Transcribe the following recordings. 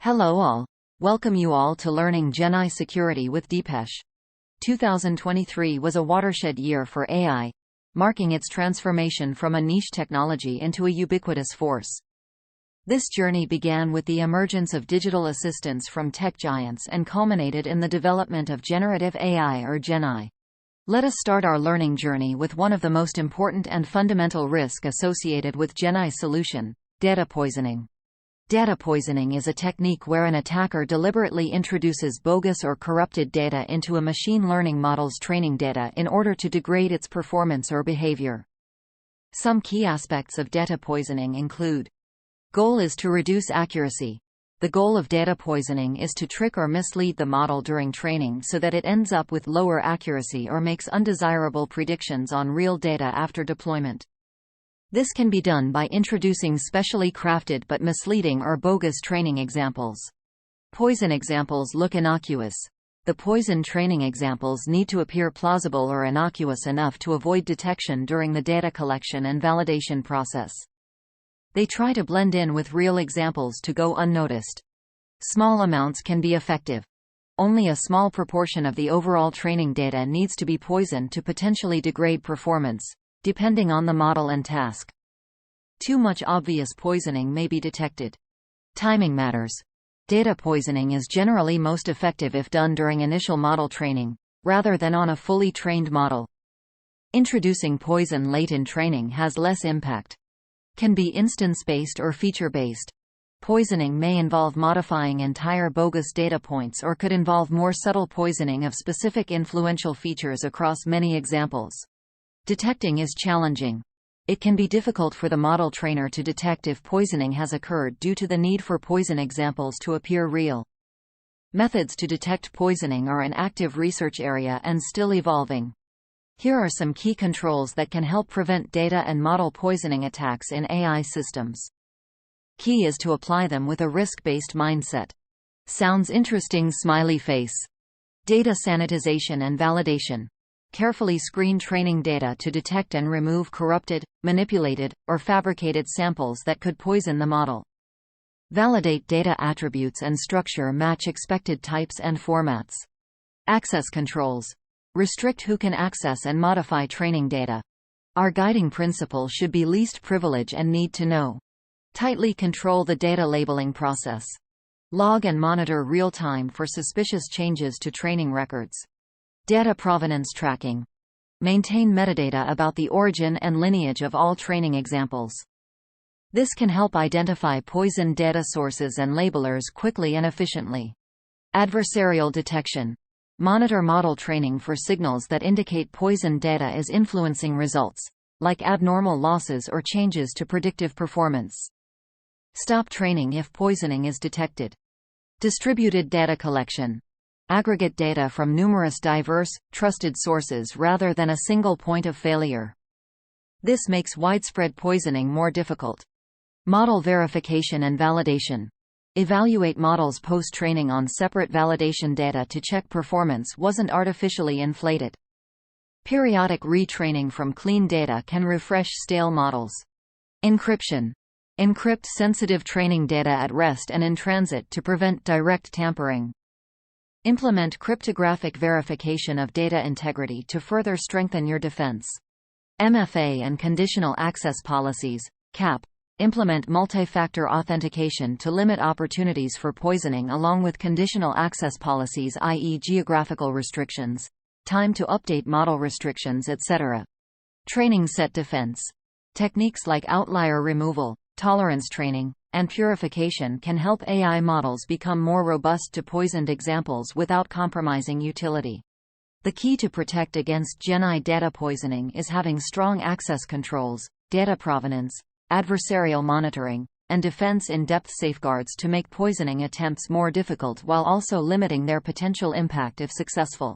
Hello all. Welcome you all to learning GenAISecurity with Deepesh. 2023 was a watershed year for AI, marking its transformation from a niche technology into a ubiquitous force. This journey began with the emergence of digital assistants from tech giants and culminated in the development of generative AI or GenAI. Let us start our learning journey with one of the most important and fundamental risks associated with GenAI solution: data poisoning. Data poisoning is a technique where an attacker deliberately introduces bogus or corrupted data into a machine learning model's training data in order to degrade its performance or behavior. Some key aspects of data poisoning include: goal is to reduce accuracy. The goal of data poisoning is to trick or mislead the model during training so that it ends up with lower accuracy or makes undesirable predictions on real data after deployment. This can be done by introducing specially crafted but misleading or bogus training examples. Poison examples look innocuous. The poison training examples need to appear plausible or innocuous enough to avoid detection during the data collection and validation process. They try to blend in with real examples to go unnoticed. Small amounts can be effective. Only a small proportion of the overall training data needs to be poisoned to potentially degrade performance, depending on the model and task. Too much obvious poisoning may be detected. Timing matters. Data poisoning is generally most effective if done during initial model training, rather than on a fully trained model. Introducing poison late in training has less impact. Can be instance-based or feature-based. Poisoning may involve modifying entire bogus data points or could involve more subtle poisoning of specific influential features across many examples. Detecting is challenging. It can be difficult for the model trainer to detect if poisoning has occurred due to the need for poison examples to appear real. Methods to detect poisoning are an active research area and still evolving. Here are some key controls that can help prevent data and model poisoning attacks in AI systems. Key is to apply them with a risk-based mindset. Sounds interesting? Smiley face. Data sanitization and validation. Carefully screen training data to detect and remove corrupted, manipulated, or fabricated samples that could poison the model. Validate data attributes and structure match expected types and formats. Access controls. Restrict who can access and modify training data. Our guiding principle should be least privilege and need to know. Tightly control the data labeling process. Log and monitor real-time for suspicious changes to training records. Data provenance tracking. Maintain metadata about the origin and lineage of all training examples. This can help identify poisoned data sources and labelers quickly and efficiently. Adversarial detection. Monitor model training for signals that indicate poisoned data is influencing results, like abnormal losses or changes to predictive performance. Stop training if poisoning is detected. Distributed data collection. Aggregate data from numerous diverse, trusted sources rather than a single point of failure. This makes widespread poisoning more difficult. Model verification and validation. Evaluate models post-training on separate validation data to check performance wasn't artificially inflated. Periodic retraining from clean data can refresh stale models. Encryption. Encrypt sensitive training data at rest and in transit to prevent direct tampering. Implement cryptographic verification of data integrity to further strengthen your defense. MFA and conditional access policies, CAP. Implement multi-factor authentication to limit opportunities for poisoning along with conditional access policies, i.e. geographical restrictions, time to update model restrictions, etc. Training set defense. Techniques like outlier removal, tolerance training, and purification can help AI models become more robust to poisoned examples without compromising utility. The key to protect against GenAI data poisoning is having strong access controls, data provenance, adversarial monitoring, and defense in-depth safeguards to make poisoning attempts more difficult while also limiting their potential impact if successful.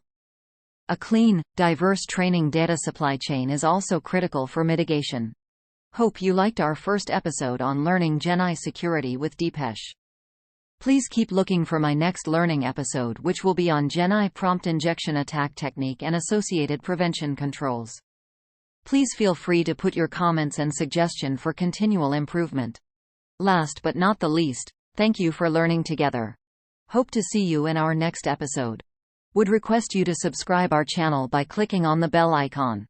A clean, diverse training data supply chain is also critical for mitigation. Hope you liked our first episode on learning GenAISecurity with Deepesh. Please keep looking for my next learning episode, which will be on GenAI prompt injection attack technique and associated prevention controls. Please feel free to put your comments and suggestion for continual improvement. Last but not the least, Thank you for learning together. Hope to see you in our next episode. Would request you to subscribe our channel by clicking on the bell icon.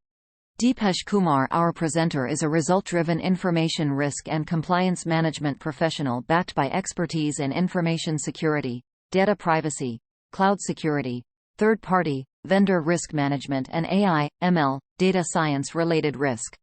Deepesh Kumar, our presenter, is a result-driven information risk and compliance management professional backed by expertise in information security, data privacy, cloud security, third-party, vendor risk management and AI, ML, data science-related risk.